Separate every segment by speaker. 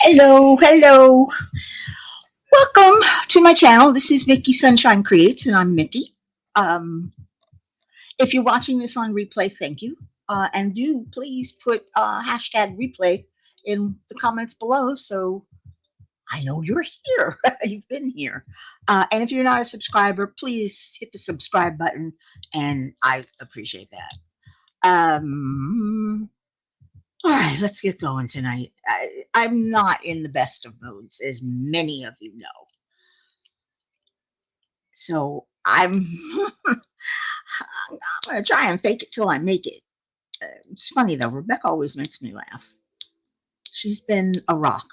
Speaker 1: Hello, hello. Welcome to my channel. This is MikiSunshine Creates, and I'm Miki. Um, if you're watching this on replay, thank you. And do please put hashtag replay in the comments below so I know you're here. You've been here. And if you're not a subscriber, please hit the subscribe button, and I appreciate that. All right, let's get going tonight. I'm not in the best of moods, as many of you know. So I'm going to try and fake it till I make it. It's funny, though. Rebecca always makes me laugh. She's been a rock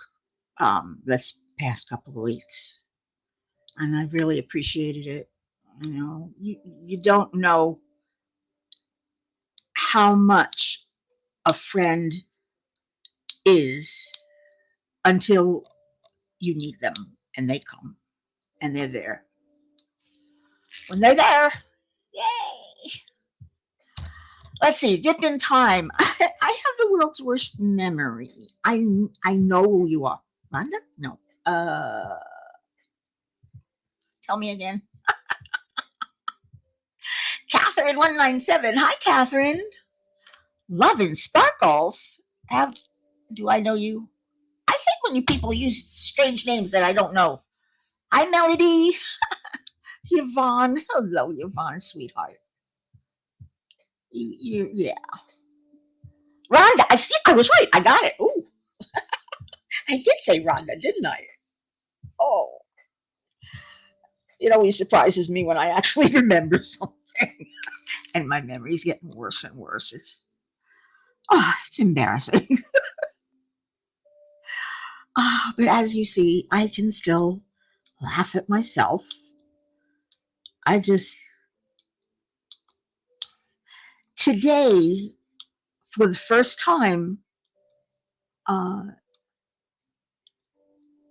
Speaker 1: this past couple of weeks, and I've really appreciated it. You know, you don't know how much a friend is until you need them and they come and they're there. When they're there, yay! Let's see, dip in time. I have the world's worst memory. I know who you are. Rhonda? No. Tell me again. Catherine197. Hi, Catherine. Love and Sparkles. Do I know you? I hate when you people use strange names that I don't know. Hi, Melody. Yvonne. Hello, Yvonne, sweetheart. Yeah. Rhonda, I was right. I got it. Ooh. I did say Rhonda, didn't I? Oh. It always surprises me when I actually remember something. And my memory's getting worse and worse. It's embarrassing. But as you see, I can still laugh at myself. Today, for the first time,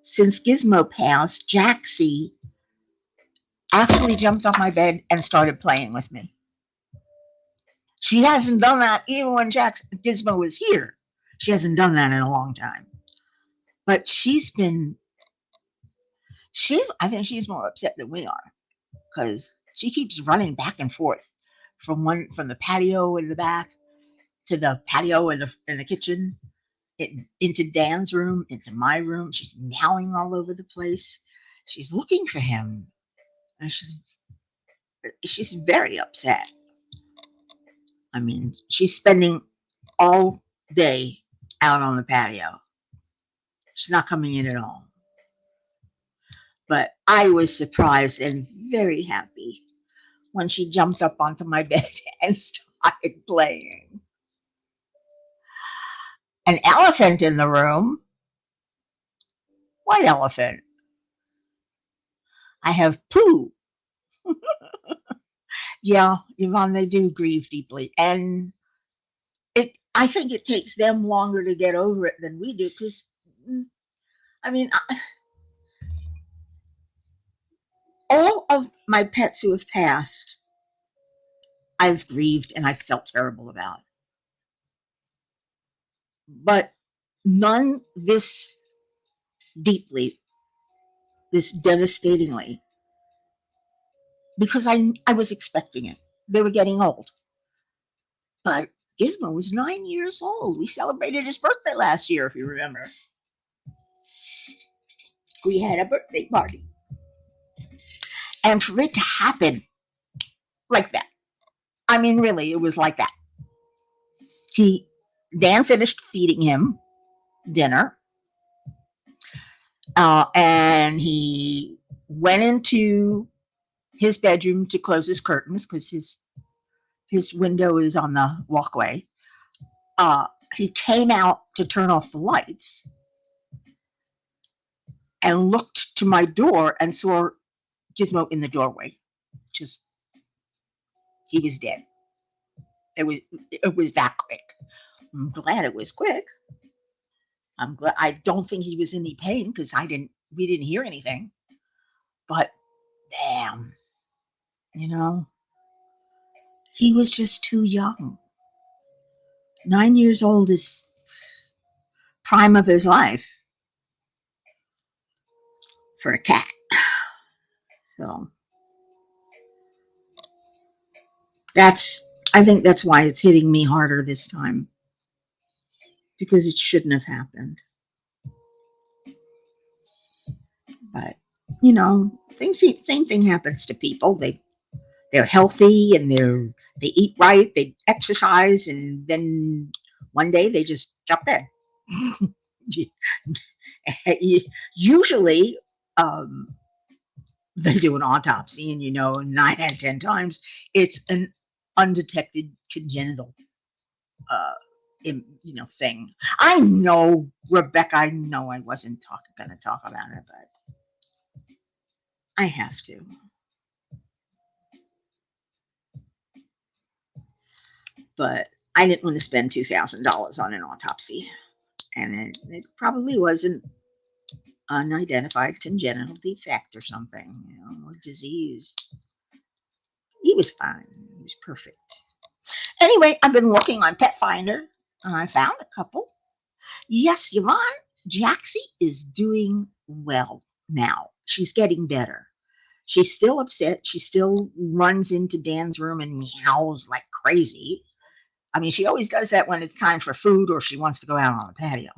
Speaker 1: since Gizmo passed, Jaxie actually jumped off my bed and started playing with me. She hasn't done that even when Gizmo was here. She hasn't done that in a long time. But I think she's more upset than we are, because she keeps running back and forth from the patio in the back to the patio in the kitchen, into Dan's room, into my room. She's meowing all over the place. She's looking for him, and she's very upset. I mean, she's spending all day out on the patio. She's not coming in at all. But I was surprised and very happy when she jumped up onto my bed and started playing. An elephant in the room? What elephant? I have Pooh. Yeah, Yvonne, they do grieve deeply. And I think it takes them longer to get over it than we do, because, I mean, all of my pets who have passed, I've grieved and I've felt terrible about. But none this deeply, this devastatingly, because I was expecting it. They were getting old. But Gizmo was 9 years old. We celebrated his birthday last year, if you remember. We had a birthday party. And for it to happen like that, I mean, really, it was like that. Dan finished feeding him dinner, and he went into his bedroom to close his curtains, because his window is on the walkway. He came out to turn off the lights and looked to my door and saw Gizmo in the doorway. He was dead. It was that quick. I'm glad it was quick. I'm glad. I don't think he was in any pain, because we didn't hear anything. But damn, he was just too young. 9 years old is prime of his life. for a cat. So I think that's why it's hitting me harder this time, because it shouldn't have happened. But same thing happens to people. They're healthy and they eat right, they exercise, and then one day they just drop dead. Usually, um, they do an autopsy, and 9 out of 10 times it's an undetected congenital uh, thing. I know, Rebecca. I know I wasn't going to talk about it, but I have to. But I didn't want to spend $2,000 on an autopsy, and it probably wasn't unidentified congenital defect or something, or disease. He was fine. He was perfect. Anyway, I've been looking on Pet Finder, and I found a couple. Yes, Yvonne, Jaxie is doing well now. She's getting better. She's still upset. She still runs into Dan's room and meows like crazy. I mean, she always does that when it's time for food or she wants to go out on the patio.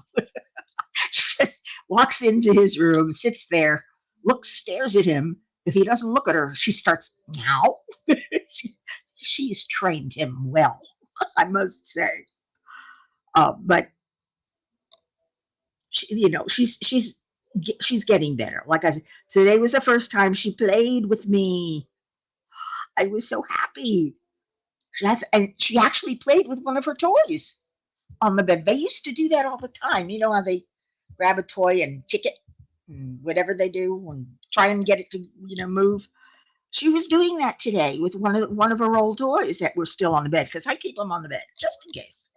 Speaker 1: She just walks into his room, sits there, stares at him. If he doesn't look at her, she starts meow. She's trained him well, I must say. But she's getting better. Like I said, today was the first time she played with me. I was so happy. And she actually played with one of her toys on the bed. They used to do that all the time. You know how they grab a toy and kick it, and whatever they do, and try and get it to move. She was doing that today with one of her old toys that were still on the bed, because I keep them on the bed just in case.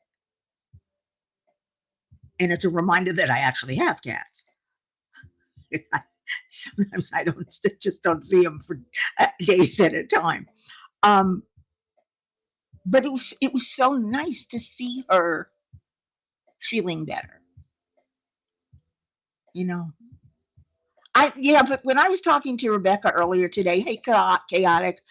Speaker 1: And it's a reminder that I actually have cats. Sometimes I just don't see them for days at a time. But it was so nice to see her feeling better. But when I was talking to Rebecca earlier today, hey, chaotic,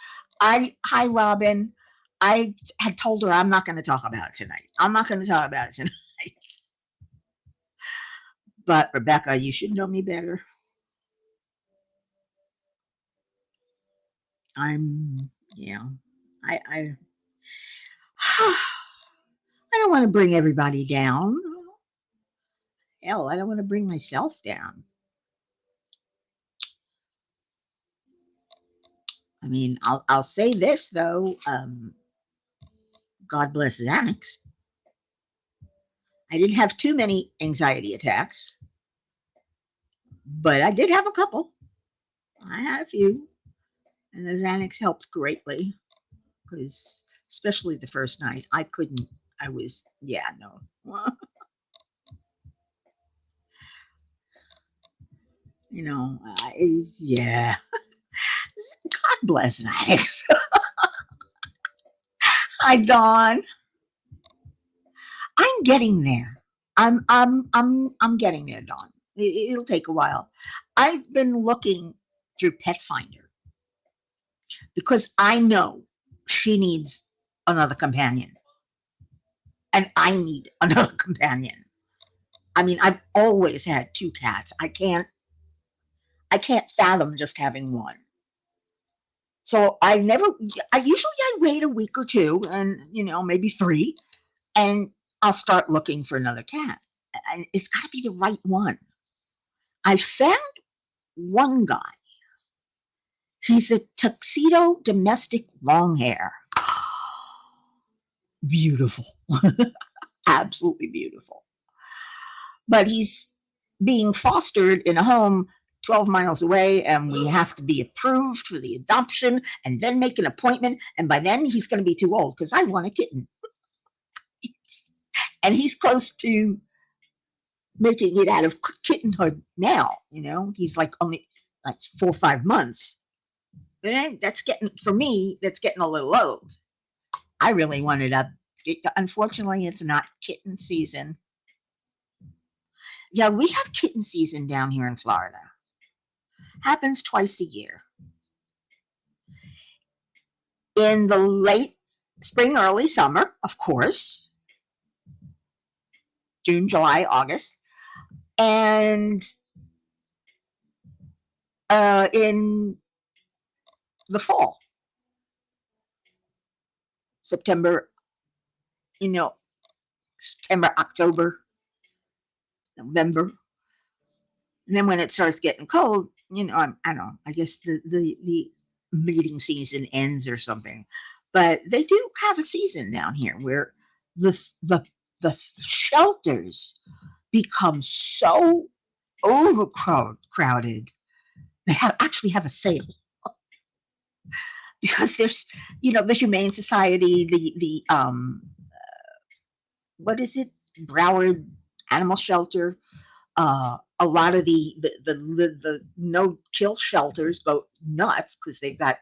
Speaker 1: hi, Robin. I had told her I'm not going to talk about it tonight. I'm not going to talk about it tonight. But Rebecca, you should know me better. I I don't want to bring everybody down. Hell, I don't want to bring myself down. I mean, I'll say this though. God bless Xanax. I didn't have too many anxiety attacks, but I did have a couple. I had a few, and the Xanax helped greatly, because especially the first night, I couldn't. I was, yeah, no. Yeah. God bless Xanax. Hi, Dawn. I'm getting there. I'm getting there, Dawn. It'll take a while. I've been looking through Pet Finder because I know she needs another companion, and I need another companion. I mean, I've always had 2 cats. I can't fathom just having one. So I usually wait a week or two, and maybe 3, and I'll start looking for another cat. And it's got to be the right one. I found one guy. He's a tuxedo domestic long hair. Beautiful. Absolutely beautiful. But he's being fostered in a home 12 miles away, and we have to be approved for the adoption and then make an appointment. And by then, he's going to be too old, because I want a kitten. And he's close to making it out of kittenhood now. He's like only like 4 or 5 months. But that's getting, for me, that's getting a little old. I really wanted unfortunately, it's not kitten season. Yeah, we have kitten season down here in Florida. happens twice a year. In the late spring, early summer, of course, June, July, August, and in the fall, September, you know, September, October, November. And then when it starts getting cold, I don't know, I guess the mating season ends or something. But they do have a season down here where the the the shelters become so overcrowded. They actually have a sale because there's, the Humane Society, the what is it, Broward Animal Shelter. A lot of the no kill shelters go nuts because they've got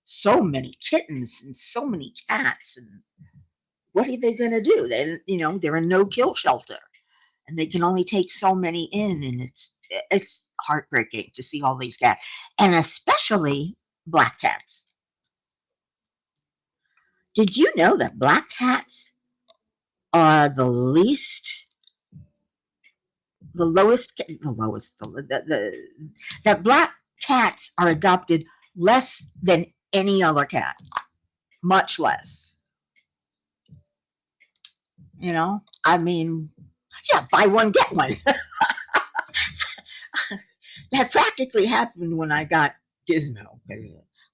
Speaker 1: so many kittens and so many cats, and what are they going to do? They're a no kill shelter, and they can only take so many in, and it's heartbreaking to see all these cats, and especially black cats. Did you know that black cats are that black cats are adopted less than any other cat, much less. I mean, yeah, buy one get one. That practically happened when I got Gizmo.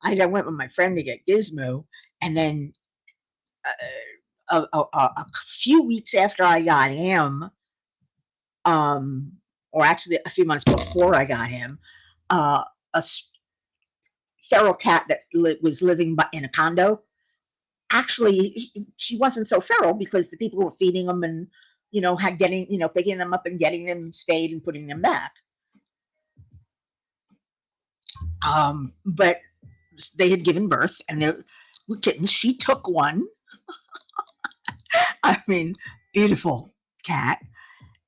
Speaker 1: I went with my friend to get Gizmo, and then a few weeks after I got him, or actually a few months before I got him, a feral cat that was living in a condo. Actually, she wasn't so feral because the people were feeding them and picking them up and getting them spayed and putting them back. But they had given birth and they were kittens. She took one. I mean, beautiful cat.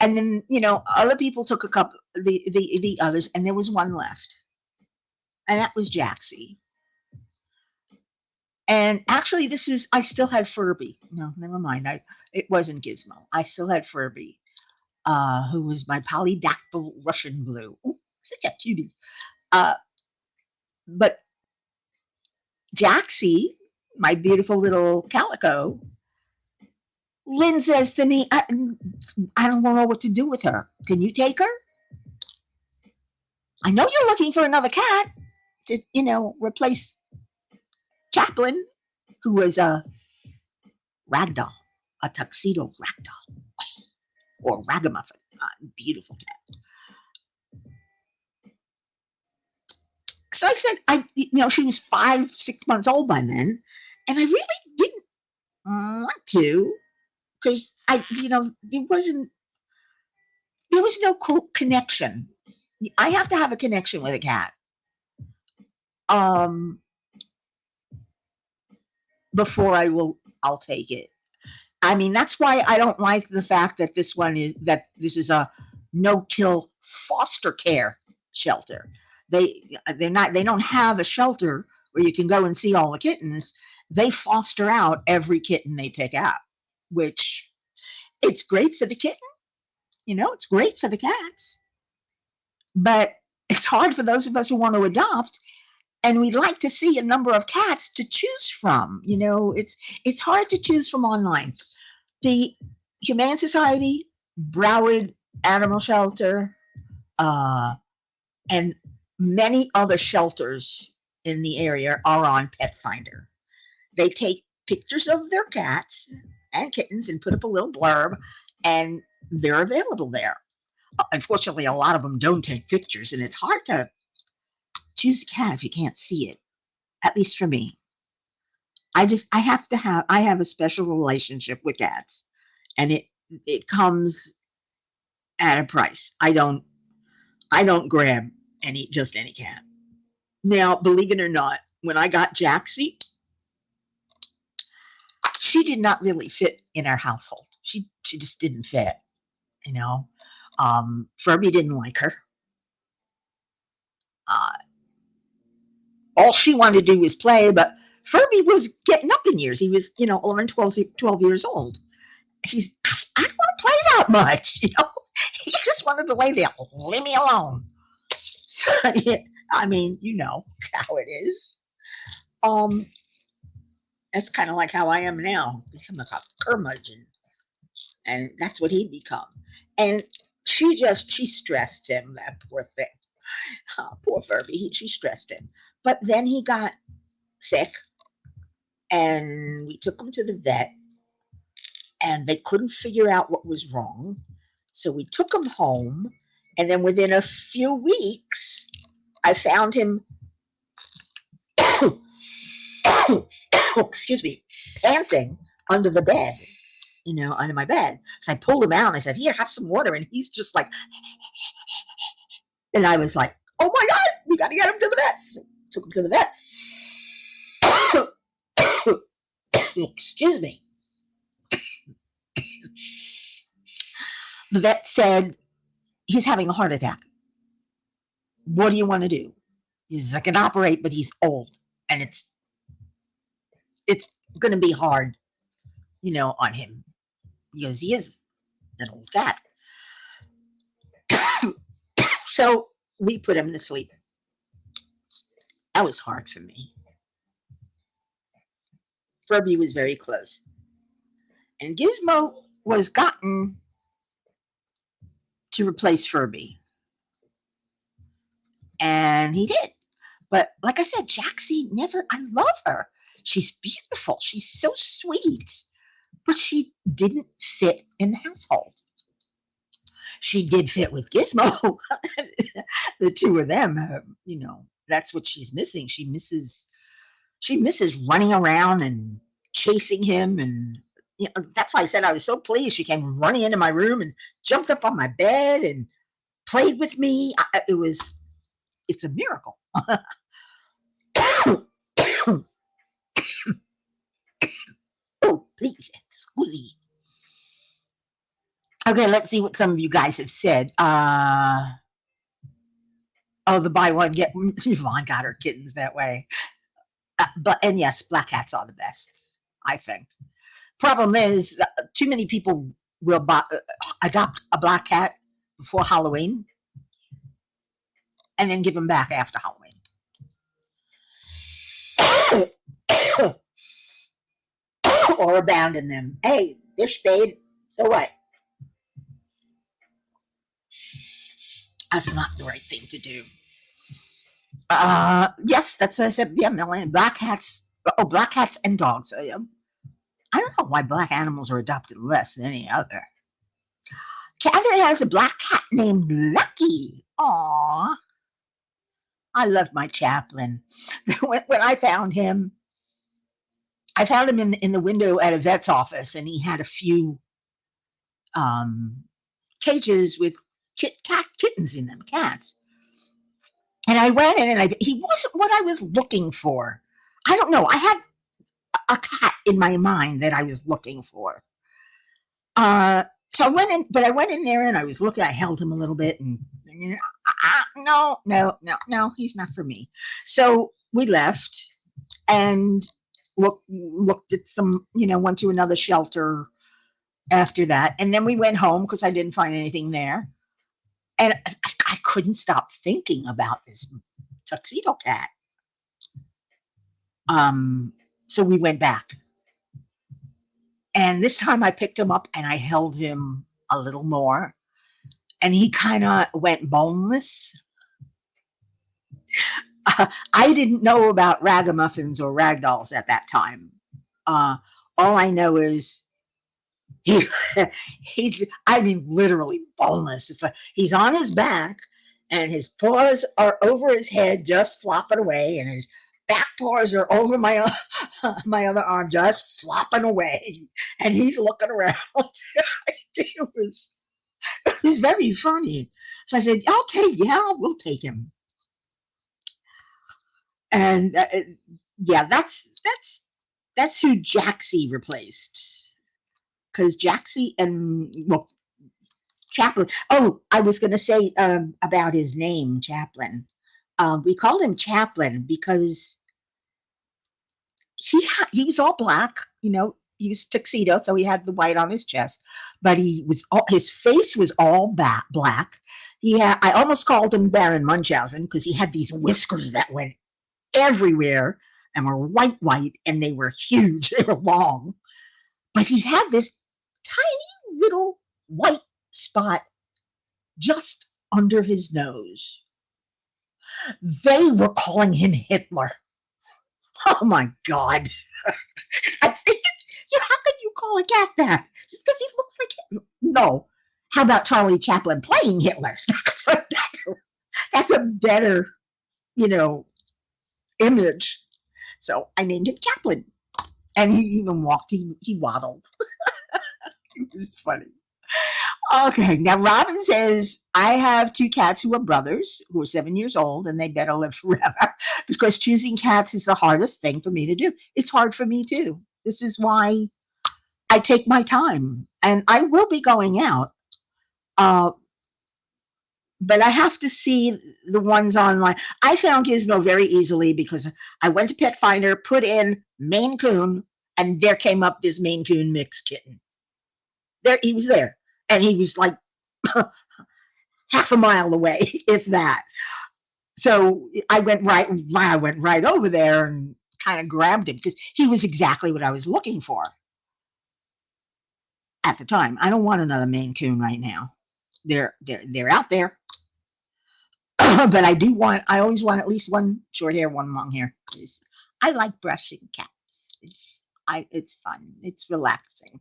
Speaker 1: And then other people took a couple, the others, and there was one left, and that was Jaxie. And actually, I still had Furby. No, never mind. It wasn't Gizmo. I still had Furby, who was my polydactyl Russian blue. Ooh, such a cutie. But Jaxie, my beautiful little calico, Lynn says to me, I don't know what to do with her. Can you take her? I know you're looking for another cat to, replace Chaplin, who was a ragdoll, a tuxedo ragdoll, or ragamuffin. Beautiful cat. So I said, she was 5, 6 months old by then, and I really didn't want to because there was no connection. I have to have a connection with a cat. Before I'll take it. I mean, that's why I don't like the fact that this is a no-kill foster care shelter. They don't have a shelter where you can go and see all the kittens. They foster out every kitten they pick out, which it's great for the kitten. It's great for the cats, but it's hard for those of us who want to adopt, and we'd like to see a number of cats to choose from. It's hard to choose from online. The Humane Society, Broward Animal Shelter, and many other shelters in the area are on Pet Finder. They take pictures of their cats and kittens and put up a little blurb, and they're available there. Unfortunately, a lot of them don't take pictures, and it's hard to choose a cat if you can't see it. At least for me. I have a special relationship with cats, and it comes at a price. I don't grab just any cat. Now, believe it or not, when I got Jaxie, she did not really fit in our household. She just didn't fit, Furby didn't like her. Uh, all she wanted to do was play, but Furby was getting up in years. He was, 11, 12 years old. She's, I don't want to play that much, He just wanted to lay there. Leave me alone. So, yeah, I mean, you know how it is. Um, that's kind of like how I am now. Become like a curmudgeon, and that's what he'd become. And she stressed him. That poor thing. Poor Furby. She stressed him. But then he got sick, and we took him to the vet, and they couldn't figure out what was wrong. So we took him home, and then within a few weeks, I found him, excuse me, panting under the bed, under my bed. So I pulled him out and I said, "Here, have some water." And he's just like, and I was like, "Oh my God, we got to get him to the vet." So took him to the vet. Excuse me. The vet said, "He's having a heart attack. What do you want to do?" He says, "I can operate, but he's old, and it's going to be hard, on him, because he is an old cat." So we put him to sleep. That was hard for me. Furby was very close. And Gizmo was gotten to replace Furby. And he did. But like I said, Jaxie never, I love her. She's beautiful. She's so sweet. But she didn't fit in the household. She did fit with Gizmo. The two of them, that's what she's missing. She misses running around and chasing him, and that's why I said I was so pleased. She came running into my room and jumped up on my bed and played with me. It's a miracle. Oh, please, excuse me. Okay, let's see what some of you guys have said. The buy one get Yvonne got her kittens that way. And yes, black cats are the best, I think. Problem is, too many people will adopt a black cat before Halloween and then give them back after Halloween. Or abandon them. Hey, they're spayed. So what? That's not the right thing to do. Yes, that's what I said. Yeah, Melanie. Black cats. Oh, black cats and dogs. I don't know why black animals are adopted less than any other. Catherine has a black cat named Lucky. Aww. I loved my chaplain. When I found him in the window at a vet's office, and he had a few cages with kittens in them, cats. And I went in, and he wasn't what I was looking for. I don't know. I had a cat in my mind that I was looking for. So I went in, but I went in there and I was looking. I held him a little bit, and no, he's not for me. So we left and looked at some, went to another shelter after that, and then we went home because I didn't find anything there, and I couldn't stop thinking about this tuxedo cat. So we went back. And this time I picked him up and I held him a little more. And he kind of went boneless. I didn't know about ragamuffins or ragdolls at that time. All I know is he, I mean, literally boneless. It's like he's on his back and his paws are over his head, just flopping away, and his back paws are over my other arm, just flopping away, and he's looking around. it was very funny. So I said, "Okay, yeah, we'll take him." And yeah, that's who Jaxie replaced, because Jaxie and Chaplin. Oh, I was going to say about his name, Chaplin. We called him Chaplain because he was all black, you know. He was tuxedo, so he had the white on his chest, but his face was all black. I almost called him Baron Munchausen because he had these whiskers that went everywhere and were white, and they were huge. They were long, but he had this tiny little white spot just under his nose. They were calling him Hitler. Oh my God. I said, how can you call a cat that? Just because he looks like Hitler? No. How about Charlie Chaplin playing Hitler? That's a better, you know, image. So I named him Chaplin. And he even walked, he waddled. It was funny. Okay, now Robin says, I have two cats who are brothers who are 7 years old and they better live forever because choosing cats is the hardest thing for me to do. It's hard for me too. This is why I take my time and I will be going out. But I have to see the ones online. I found Gizmo very easily because I went to Pet Finder, put in Maine Coon, and there came up this Maine Coon mixed kitten. There, he was there. And he was like half a mile away, if that. So I went right over there and kind of grabbed him because he was exactly what I was looking for at the time. I don't want another Maine Coon right now. They're out there. But I always want at least one short hair, one long hair. I like brushing cats. It's fun. It's relaxing.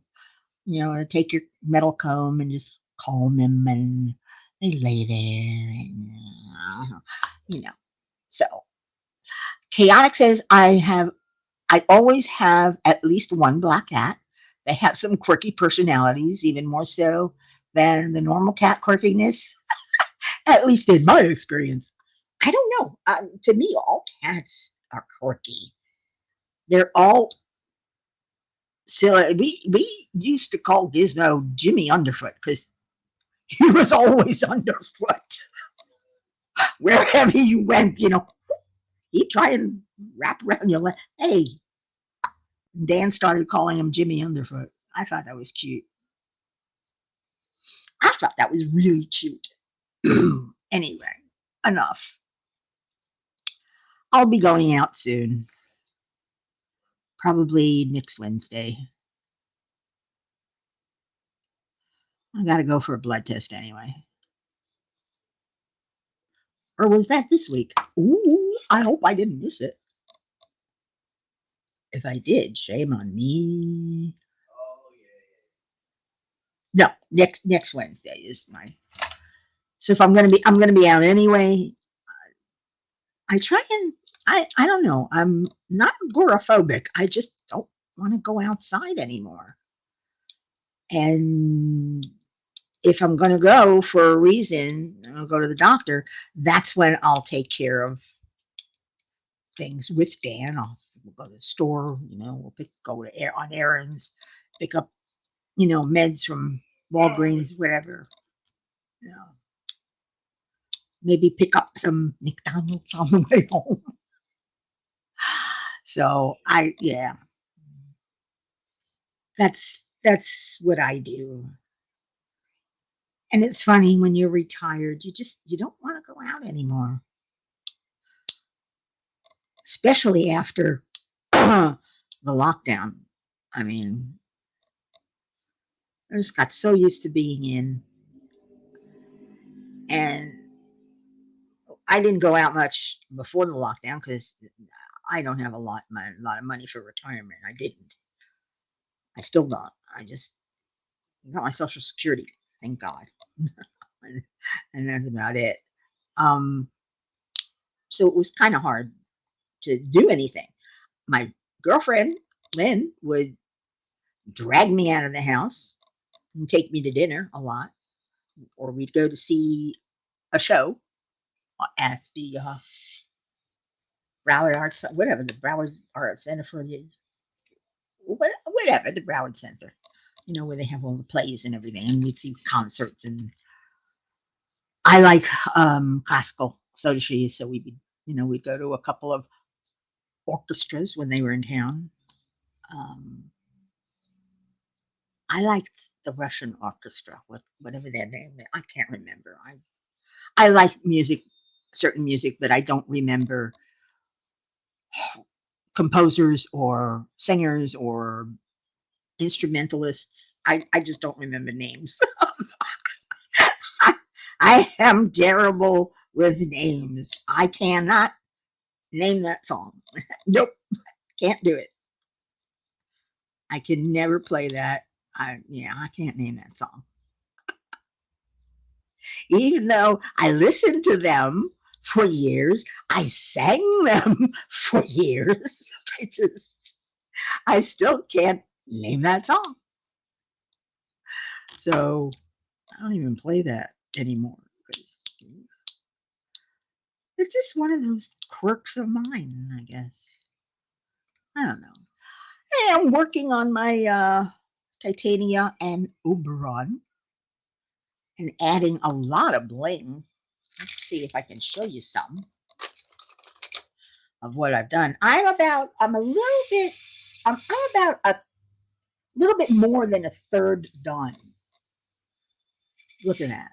Speaker 1: You know, to take your metal comb and just comb them, and they lay there, and you know. So, Chaotic says I always have at least one black cat. They have some quirky personalities, even more so than the normal cat quirkiness. At least in my experience. I don't know. To me, all cats are quirky. They're all silly. We used to call Gizmo Jimmy Underfoot because he was always underfoot. Wherever you went, you know, he'd try and wrap around your leg. Hey, Dan started calling him Jimmy Underfoot. I thought that was cute. I thought that was really cute. Anyway, enough. I'll be going out soon. Probably next Wednesday. I gotta go for a blood test anyway. Or was that this week? Ooh, I hope I didn't miss it. If I did, shame on me. No, next Wednesday is my. So if I'm gonna be out anyway. I try and I don't know. I'm not agoraphobic. I just don't want to go outside anymore. And if I'm going to go for a reason, I'll go to the doctor. That's when I'll take care of things with Dan. We'll go to the store. You know, we'll go on errands, pick up, you know, meds from Walgreens, whatever. You know, maybe pick up some McDonald's on the way home. So yeah, that's what I do. And it's funny when you're retired, you don't want to go out anymore, especially after the lockdown. I mean, I just got so used to being in, and I didn't go out much before the lockdown because I don't have a lot of money for retirement. I didn't. I still don't. I just got my Social Security, thank God, and that's about it. So it was kind of hard to do anything. My girlfriend, Lynn, would drag me out of the house and take me to dinner a lot, or we'd go to see a show at the Broward Arts, whatever, the Broward Arts Center for the, whatever, the Broward Center, you know, where they have all the plays and everything, and we'd see concerts. And I like classical, so does she, so we'd be You know, we'd go to a couple of orchestras when they were in town. Um, I liked the Russian orchestra, whatever their name is. I can't remember. I like music, certain music, but I don't remember composers or singers or instrumentalists. I just don't remember names. I am terrible with names. I cannot name that song. Nope, can't do it. I can never play that. I can't name that song. Even though I listened to them for years, I sang them for years. I still can't name that song. So I don't even play that anymore because it's just one of those quirks of mine, I guess. I don't know. Hey, I'm working on my Titania and Oberon and adding a lot of bling. Let's see if I can show you some of what I've done. I'm about a little bit more than a third done. Look at that.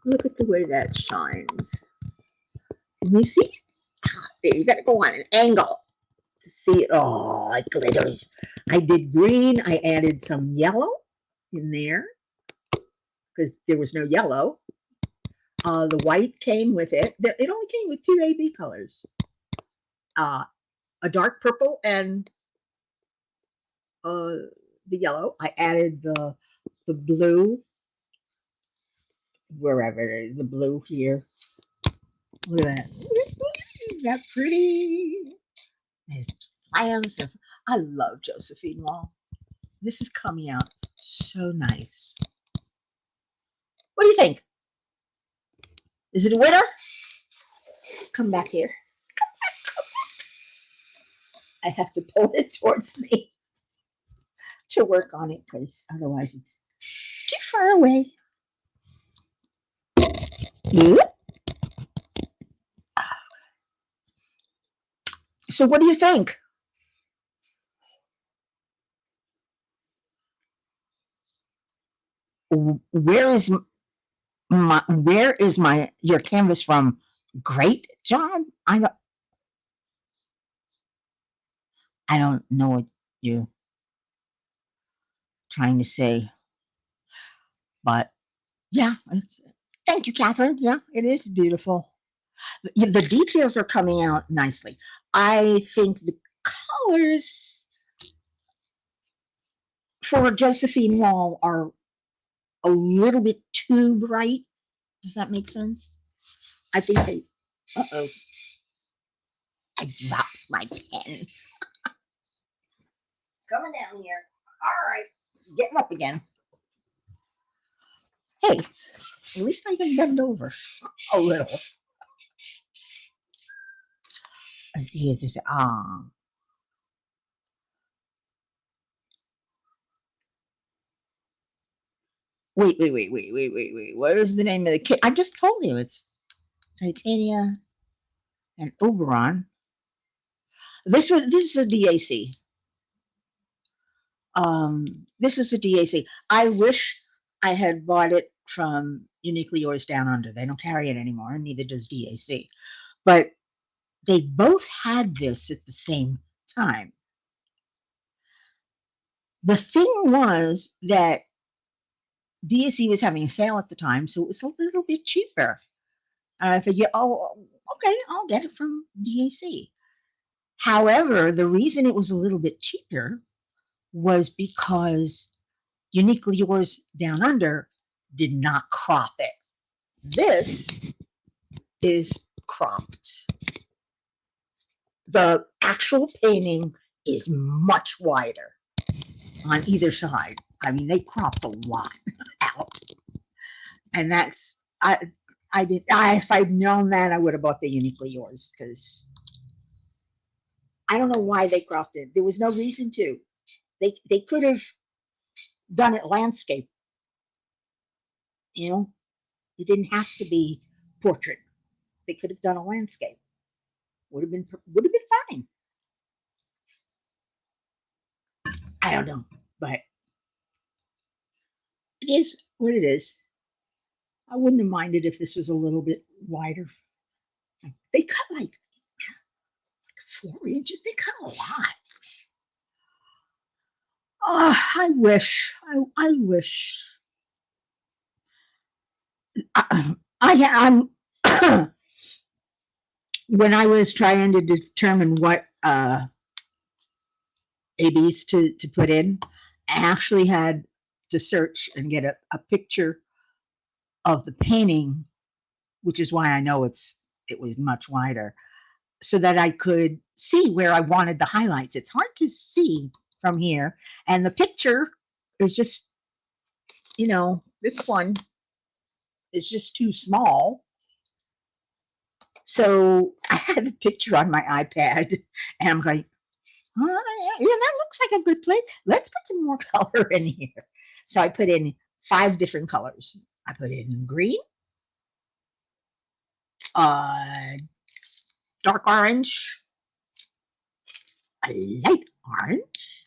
Speaker 1: Look at the way that shines. Can you see? There, you gotta go on an angle to see it. Oh, it glitters. I did green. I added some yellow in there because there was no yellow. The white came with it. It only came with two AB colors. A dark purple and the yellow. I added the blue wherever it is, the blue here. Look at that. Isn't that pretty? There's plans of. I love Josephine Wall. This is coming out so nice. What do you think? Is it a winner? Come back here. I have to pull it towards me to work on it because otherwise it's too far away. So what do you think? Where is your canvas from? Great job. I don't know what you're trying to say, but yeah, it's. Thank you, Catherine. Yeah, it is beautiful. The details are coming out nicely. I think the colors for Josephine Wall are a little bit too bright. Does that make sense? I think they. Uh-oh. I dropped my pen. Coming down here. All right. Getting up again. Hey, at least I can bend over a little. Let's see, is this wait. What is the name of the kit? I just told you it's Titania and Oberon. This is a DAC. This was a DAC. I wish I had bought it from Uniquely Yours Down Under. They don't carry it anymore, and neither does DAC. But they both had this at the same time. The thing was that DAC was having a sale at the time, so it was a little bit cheaper. And I figured, oh, okay, I'll get it from DAC. However, the reason it was a little bit cheaper was because Uniquely Yours Down Under did not crop it. This is cropped. The actual painting is much wider on either side. I mean, they cropped a lot out. And that's, if I'd known that, I would have bought the Uniquely Yours because I don't know why they cropped it. There was no reason to. They could have done it landscape You know, it didn't have to be portrait. They could have done a landscape. Would have been fine. I don't know, but it is what it is. I wouldn't have minded if this was a little bit wider. They cut like 4 inches. They cut a lot. Oh, I wish. I wish. I'm when I was trying to determine what ABs to put in, I actually had to search and get a picture of the painting, which is why I know it was much wider, so that I could see where I wanted the highlights. It's hard to see from here, and the picture is just, this one is just too small. So I had the picture on my iPad, and I'm going, oh, yeah, that looks like a good place. Let's put some more color in here. So I put in 5 different colors. I put in green, dark orange, a light orange,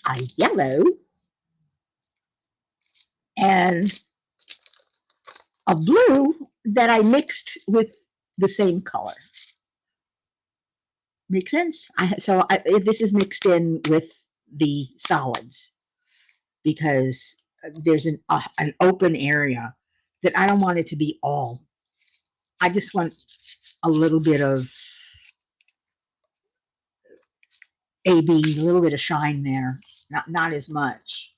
Speaker 1: a yellow, and a blue that I mixed with the same color. Make sense? This is mixed in with the solids because there's an open area that I don't want it to be all. I just want a little bit of AB, a little bit of shine there, not as much.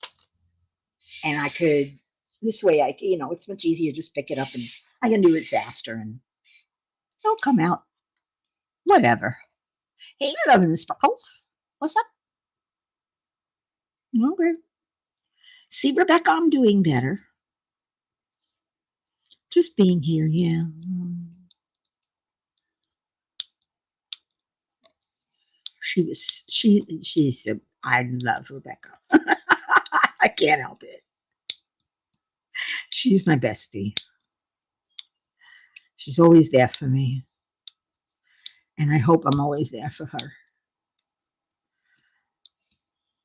Speaker 1: And I could, this way, it's much easier. Just pick it up and I can do it faster and it'll come out. Whatever. Hey, loving the sparkles. What's up? Okay. See, Rebecca, I'm doing better. Just being here, yeah. She said, I love Rebecca. I can't help it. She's my bestie. She's always there for me. And I hope I'm always there for her.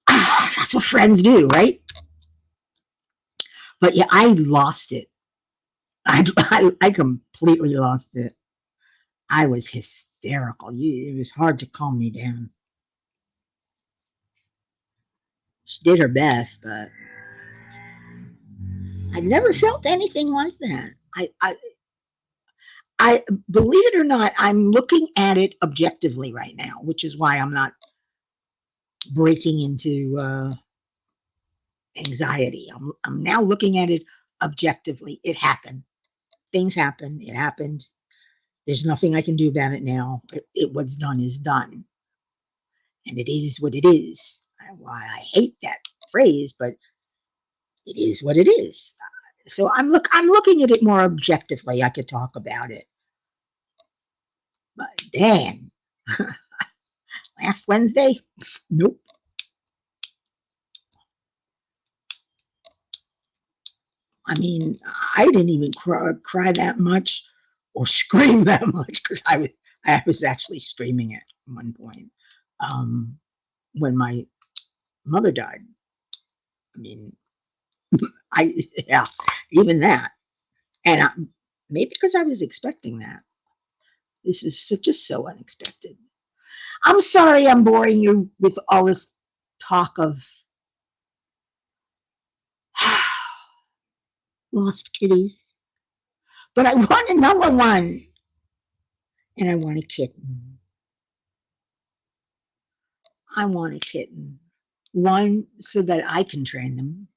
Speaker 1: That's what friends do, right? But yeah, I lost it. I completely lost it. I was hysterical. It was hard to calm me down. She did her best, but I never felt anything like that. I believe it or not, I'm looking at it objectively right now, which is why I'm not breaking into anxiety. I'm now looking at it objectively. It happened. Things happened. It happened. There's nothing I can do about it now. What's done is done, and it is what it is. Why I hate that phrase, but it is what it is. So I'm looking at it more objectively. I could talk about it, but damn, last Wednesday, nope. I mean, I didn't even cry that much or scream that much because I was actually screaming at one point when my mother died. I mean, yeah, even that, and maybe because I was expecting that. This is just so unexpected. I'm sorry I'm boring you with all this talk of lost kitties, but I want another one, and I want a kitten. I want a kitten. One, so that I can train them.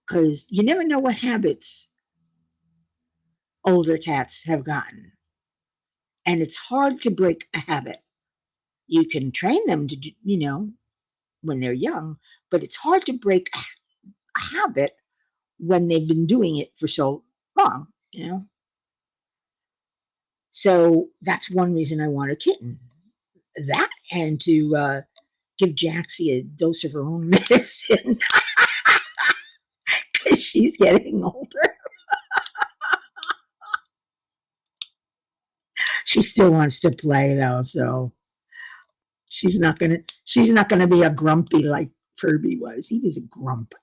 Speaker 1: Because you never know what habits older cats have gotten. And it's hard to break a habit. You can train them to, when they're young, but it's hard to break a habit when they've been doing it for so long, So that's one reason I want a kitten. That and to give Jaxie a dose of her own medicine. She's getting older. She still wants to play though, so she's not gonna be a grumpy like Furby was. He was a grump.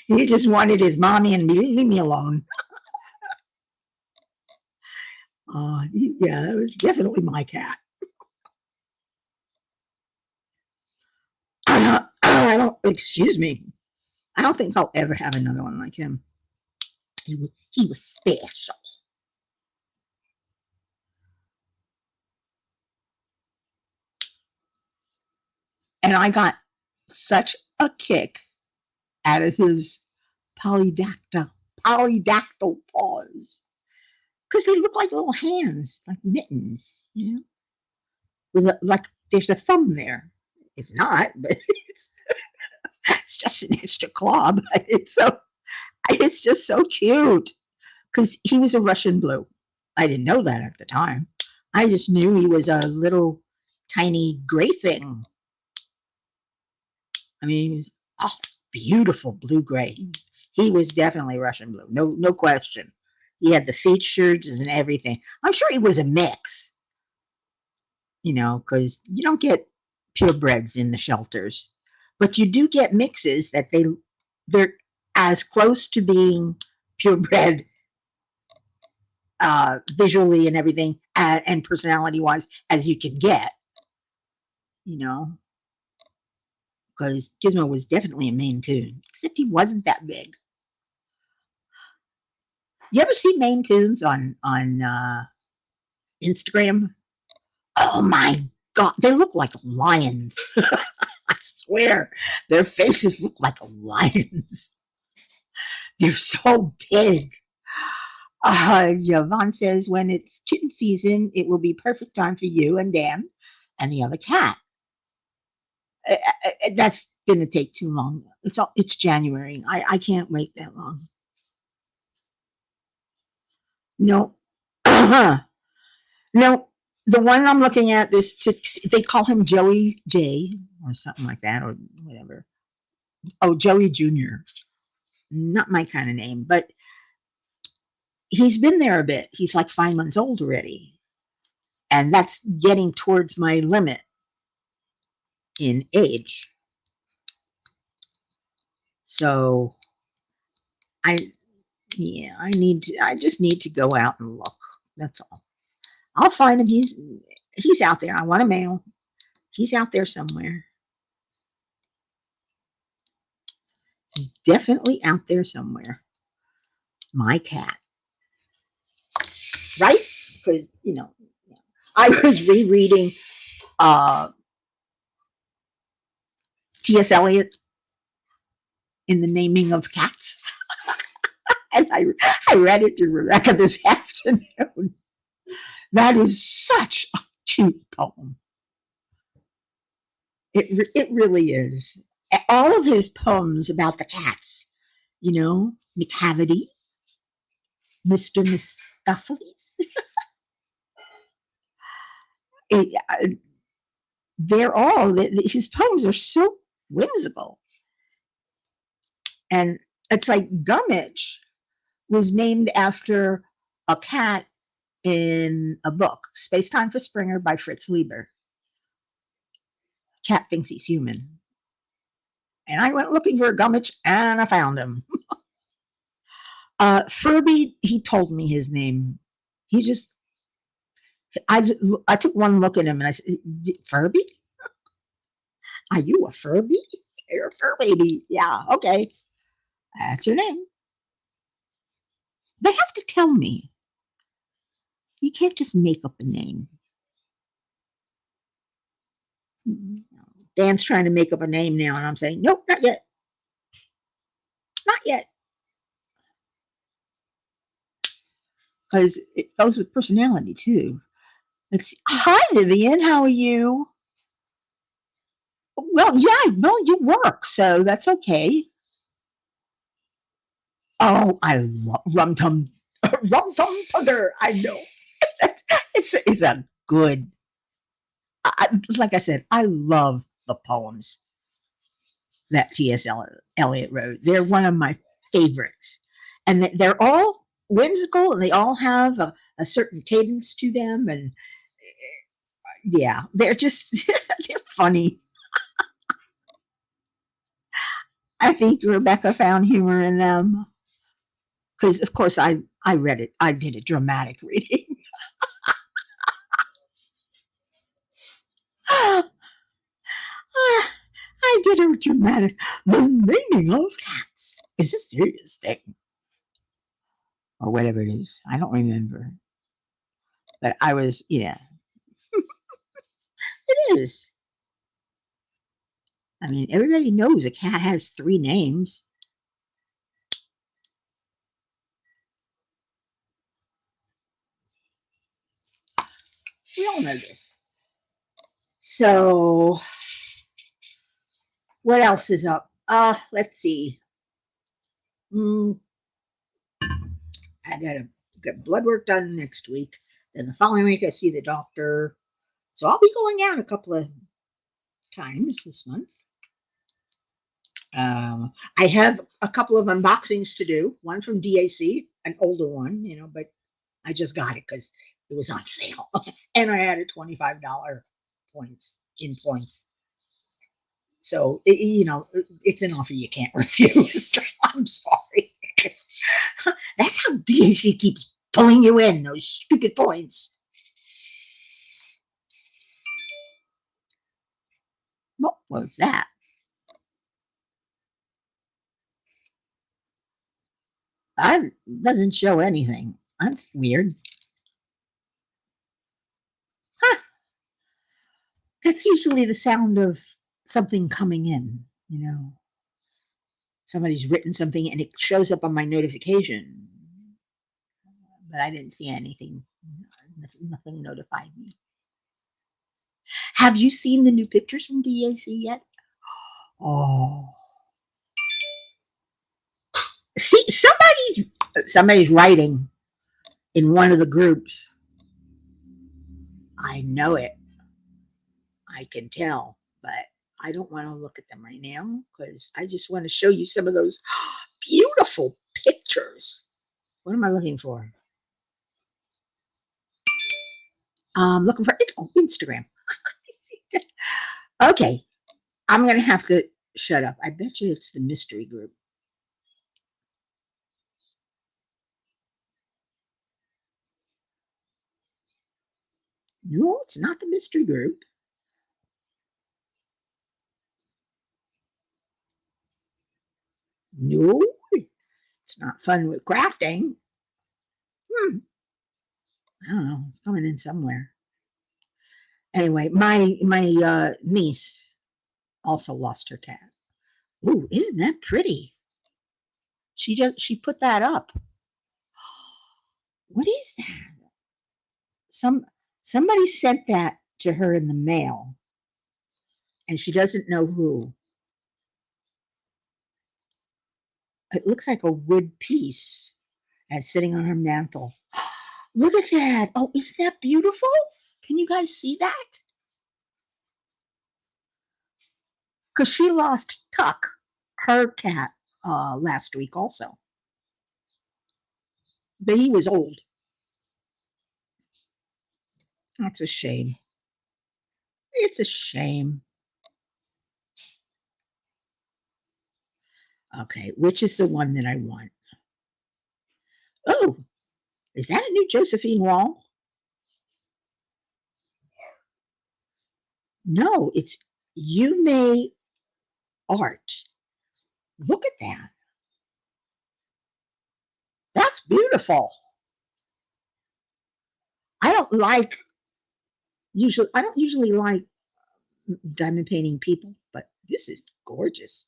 Speaker 1: He just wanted his mommy and me, leave me alone. Yeah, that was definitely my cat. I don't, excuse me. I don't think I'll ever have another one like him. He was special. And I got such a kick out of his polydactyl paws because they look like little hands, like mittens, you know, like there's a thumb there. It's not, but it's just an extra claw. But it's just so cute because he was a Russian blue. I didn't know that at the time. I just knew he was a little tiny gray thing. I mean, he was beautiful blue gray. He was definitely Russian blue, no question. He had the features and everything. I'm sure he was a mix, because you don't get purebreds in the shelters, but you do get mixes that they're as close to being purebred visually and everything and personality wise as you can get, because Gizmo was definitely a Maine Coon, except he wasn't that big. You ever see Maine Coons on Instagram? Oh my God, they look like lions. I swear, their faces look like lions. They're so big. Yvonne says, when it's kitten season, it will be perfect time for you and Dan and the other cat. That's going to take too long. It's January. I can't wait that long. No. No, the one I'm looking at is they call him Joey J or something like that or whatever. Oh, Joey Jr. Not my kind of name, but he's been there a bit. He's like 5 months old already. And that's getting towards my limit in age. So I just need to go out and look. That's all. I'll find him. He's out there. I want a male. He's out there somewhere. He's definitely out there somewhere. My cat. Right? Because, I was rereading T.S. Eliot in The Naming of Cats. And I read it to Rebecca this afternoon. That is such a cute poem. It really is. All of his poems about the cats, McCavity, Mr. Mistopheles. His poems are so whimsical. And it's like Gummidge was named after a cat in a book, Space Time for Springer by Fritz Lieber. Cat thinks he's human. And I went looking for a Gummidge and I found him. Furby, he told me his name. I took one look at him and I said, Furby? Are you a Furby? You're a fur baby. Yeah, okay. That's your name. They have to tell me. You can't just make up a name. Dan's trying to make up a name now, and I'm saying, nope, not yet. Not yet. Because it goes with personality, too. Hi, Vivian. How are you? Well, yeah, you work, so that's okay. Oh, I love Rum Tum Tugger. I know. It's a good. Like I said, I love the poems that T.S. Eliot Elliott Road. They're one of my favorites. And they're all whimsical and they all have a certain cadence to them. And yeah, they're just, they're funny. I think Rebecca found humor in them because, of course, I read it. I did a dramatic reading. I did a dramatic. The naming of cats is a serious thing, or whatever it is. I don't remember, but I was, yeah, it is. I mean, everybody knows a cat has 3 names. We all know this. So, what else is up? Let's see. I gotta get blood work done next week. Then the following week, I see the doctor. So I'll be going out a couple of times this month. I have a couple of unboxings to do. One from DAC, an older one, but I just got it because it was on sale, and I had a $25 points. So it's an offer you can't refuse. I'm sorry. That's how DAC keeps pulling you in, those stupid points. What was that? I doesn't show anything. That's weird. Huh. That's usually the sound of something coming in, Somebody's written something and it shows up on my notification. But I didn't see anything. Nothing notified me. Have you seen the new pictures from DAC yet? Oh. See, somebody's writing in one of the groups. I know it. I can tell, but I don't want to look at them right now because I just want to show you some of those beautiful pictures. What am I looking for? Looking for Instagram. Okay, I'm going to have to shut up. I bet you it's the mystery group. No, it's not the mystery group. No, it's not fun with crafting. I don't know. It's coming in somewhere. Anyway, my niece also lost her cat. Ooh, isn't that pretty? She put that up. What is that? Somebody sent that to her in the mail, and she doesn't know who. It looks like a wood piece and sitting on her mantle. Look at that. Oh, isn't that beautiful? Can you guys see that? Because she lost Tuck, her cat, last week also. But he was old. That's a shame. It's a shame. Okay, which is the one that I want? Oh, is that a new Josephine Wall? No, it's You May Art. Look at that. That's beautiful. I don't usually like diamond painting people, but this is gorgeous.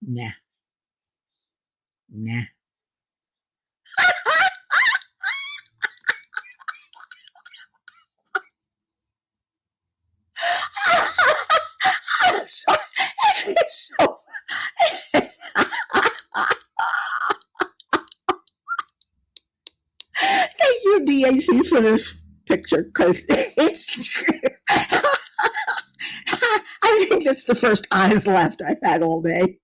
Speaker 1: Nah. I'm sorry. It's so Thank you, DAC, for this picture because it's. I I think that's the first eyes left I've had all day.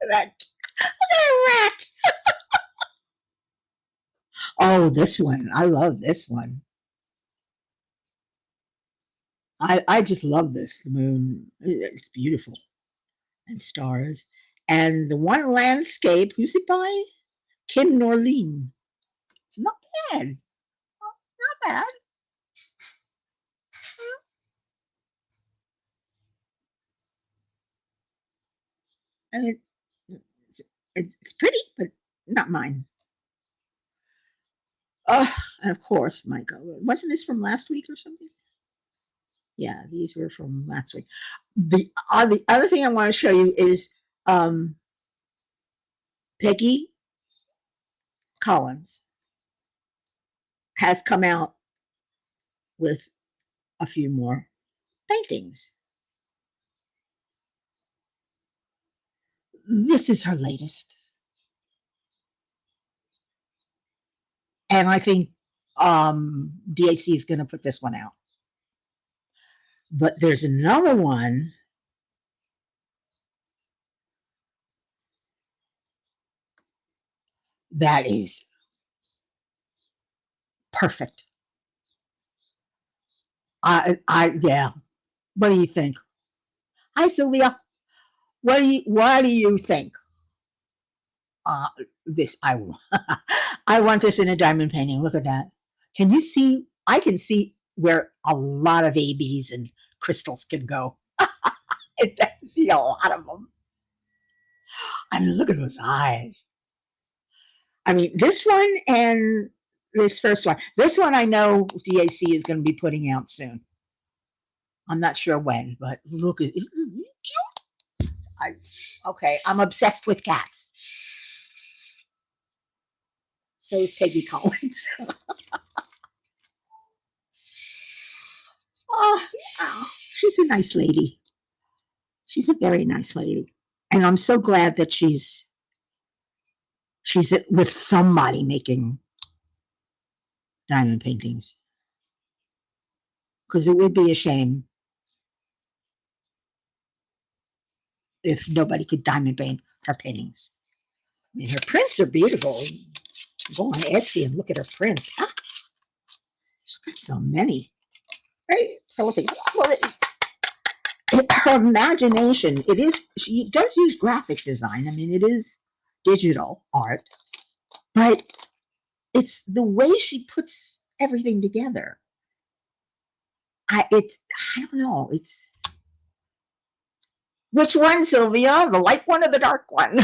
Speaker 1: That rat. Oh, this one. I love this one. I just love this. The moon. It's beautiful. And stars. And the one landscape, who's it by? Kim Norleen. It's not bad. Not bad. And it's pretty, but not mine. And of course, Michael. Wasn't this from last week or something? Yeah, these were from last week. The other thing I want to show you is Peggy Collins has come out with a few more paintings. This is her latest. And I think DAC is going to put this one out. But there's another one that is perfect. Yeah. What do you think? Hi, Sylvia. What do you think? This I I want this in a diamond painting. Look at that. Can you see? I can see where a lot of ABs and crystals can go. I can see a lot of them. I mean, look at those eyes. I mean, this one and this first one. This one I know DAC is going to be putting out soon. I'm not sure when, but look at it. Cute. Okay, I'm obsessed with cats. So is Peggy Collins. Oh, yeah. She's a nice lady. She's a very nice lady. And I'm so glad that she's with somebody making diamond paintings. Because it would be a shame if nobody could diamond paint her paintings. I mean, her prints are beautiful. Go on Etsy and look at her prints. Ah, she's got so many. Right? Well, her imagination, she does use graphic design. I mean, it is digital art, but it's the way she puts everything together. I don't know. It's which one, Sylvia? The light one or the dark one?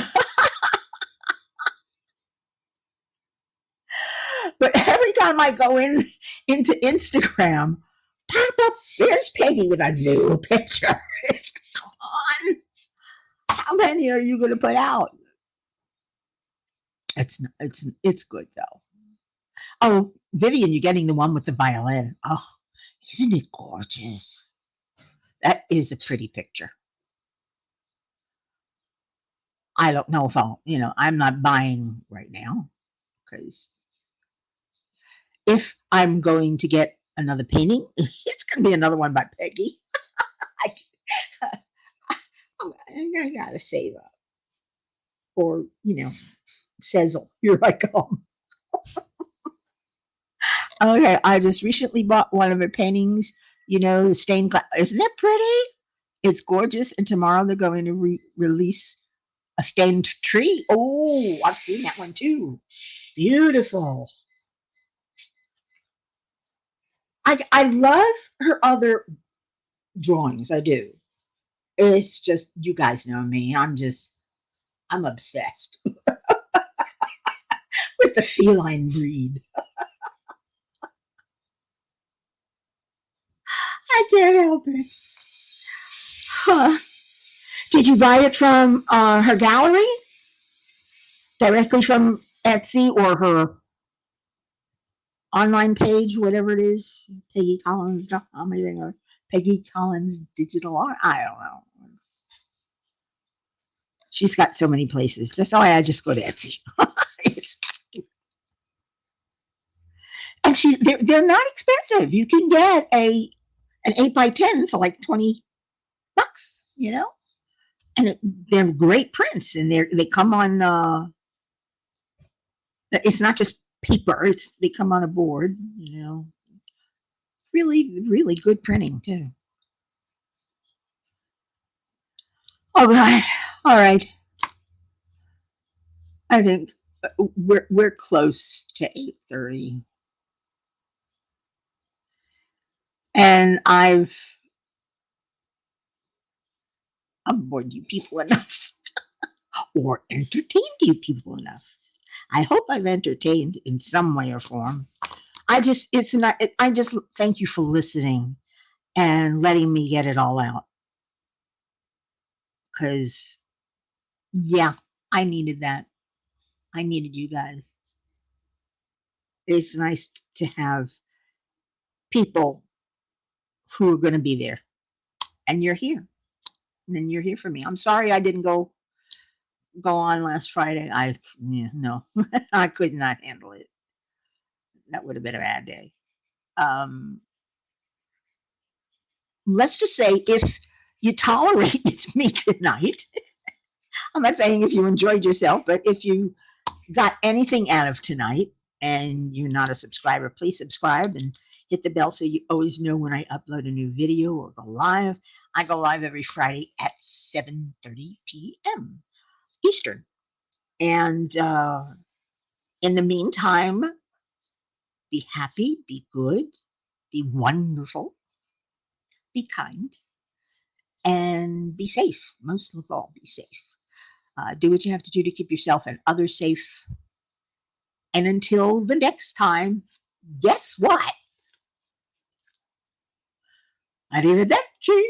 Speaker 1: But every time I go into Instagram, pop up, there's Peggy with a new picture. Come on. How many are you going to put out? It's good though. Oh, Vivian, you're getting the one with the violin. Oh, isn't it gorgeous? That is a pretty picture. I don't know if I'm not buying right now because if I'm going to get another painting, it's going to be another one by Peggy. I got to save up. Or, Sezzle, here I come. Okay, I just recently bought one of her paintings, the stained glass. Isn't that pretty? It's gorgeous. And tomorrow they're going to release a stained tree. Oh, I've seen that one too. Beautiful. I love her other drawings. I do. It's just, you guys know me. I'm obsessed with the feline breed. I can't help it. Huh. Did you buy it from her gallery? Directly from Etsy or her online page, whatever it is, PeggyCollins.com, or Peggy Collins Digital Art. I don't know. She's got so many places. That's why I just go to Etsy. And they're not expensive. You can get an 8x10 for like $20, you know? And they're great prints, and they come on, it's not just paper, they come on a board, you know. Really, really good printing too. Oh God. All right. I think we're close to 8:30. And I've bored you people enough or entertained you people enough. I hope I've entertained in some way or form. It's not, I just thank you for listening and letting me get it all out. Because, yeah, I needed that. I needed you guys. It's nice to have people who are going to be there. And you're here. And you're here for me. I'm sorry I didn't go on last Friday. No, I could not handle it. That would have been a bad day. Um, let's just say if you tolerated me tonight, I'm not saying if you enjoyed yourself, but if you got anything out of tonight and you're not a subscriber, please subscribe and hit the bell so you always know when I upload a new video or go live. I go live every Friday at 7:30 p.m. Eastern. And in the meantime, be happy, be good, be wonderful, be kind, and be safe. Most of all, be safe. Do what you have to do to keep yourself and others safe. And until the next time, guess what? Arrivederci.